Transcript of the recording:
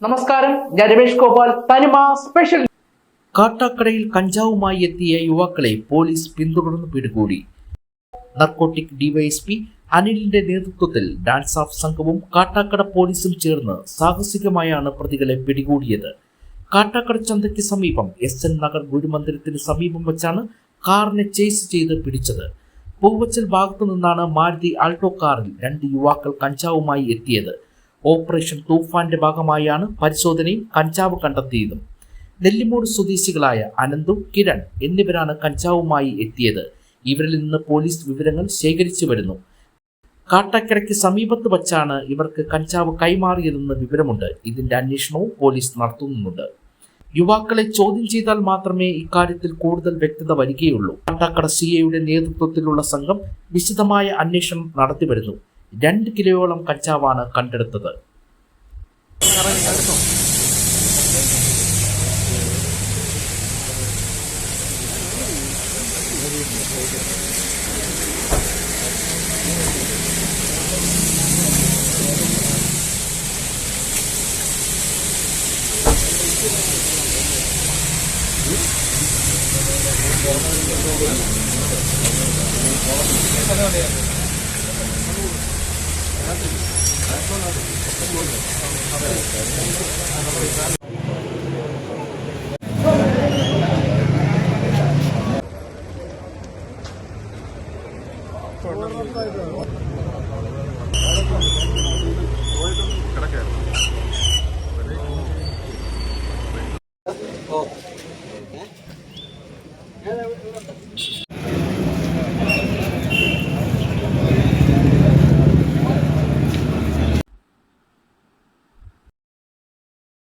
നമസ്കാരം, ഞാൻ രമേഷ് ഗോപാൽ. തനിമ സ്പെഷ്യൽ. കാട്ടാക്കടയിൽ കഞ്ചാവുമായി എത്തിയ യുവാക്കളെ പോലീസ് പിന്തുടർന്ന് പിടികൂടി. നർക്കോട്ടിക് ഡിവൈഎസ്പി അനിലിന്റെ നേതൃത്വത്തിൽ ഡാൻസ് ഓഫ് സംഘവും കാട്ടാക്കട പോലീസും ചേർന്ന് സാഹസികമായാണ് പ്രതികളെ പിടികൂടിയത്. കാട്ടാക്കട ചന്തയ്ക്ക് സമീപം SN നഗർ ഗുരുമന്ദിരത്തിന് സമീപം വെച്ചാണ് കാറിനെ ചേസ് ചെയ്ത് പിടിച്ചത്. പൂവച്ചൽ ഭാഗത്തു നിന്നാണ് മാരുതി ആൾട്ടോ കാറിൽ 2 യുവാക്കൾ കഞ്ചാവുമായി എത്തിയത്. ഓപ്പറേഷൻ തൂഫാന്റെ ഭാഗമായാണ് പരിശോധനയിൽ കഞ്ചാവ് കണ്ടെത്തിയതും. നെല്ലിമൂട് സ്വദേശികളായ അനന്തു, കിരൺ എന്നിവരാണ് കഞ്ചാവുമായി എത്തിയത്. ഇവരിൽ നിന്ന് പോലീസ് വിവരങ്ങൾ ശേഖരിച്ചു വരുന്നു. കാട്ടാക്കടയ്ക്ക് സമീപത്ത് വച്ചാണ് ഇവർക്ക് കഞ്ചാവ് കൈമാറിയതെന്ന് വിവരമുണ്ട്. ഇതിന്റെ അന്വേഷണവും പോലീസ് നടത്തുന്നുണ്ട്. യുവാക്കളെ ചോദ്യം ചെയ്താൽ മാത്രമേ ഇക്കാര്യത്തിൽ കൂടുതൽ വ്യക്തത വരികയുള്ളൂ. കാട്ടാക്കട CIയുടെ നേതൃത്വത്തിലുള്ള സംഘം വിശദമായ അന്വേഷണം നടത്തിവരുന്നു. 2 കിലോയോളം കഞ്ചാവാണ് കണ്ടെടുത്തത്.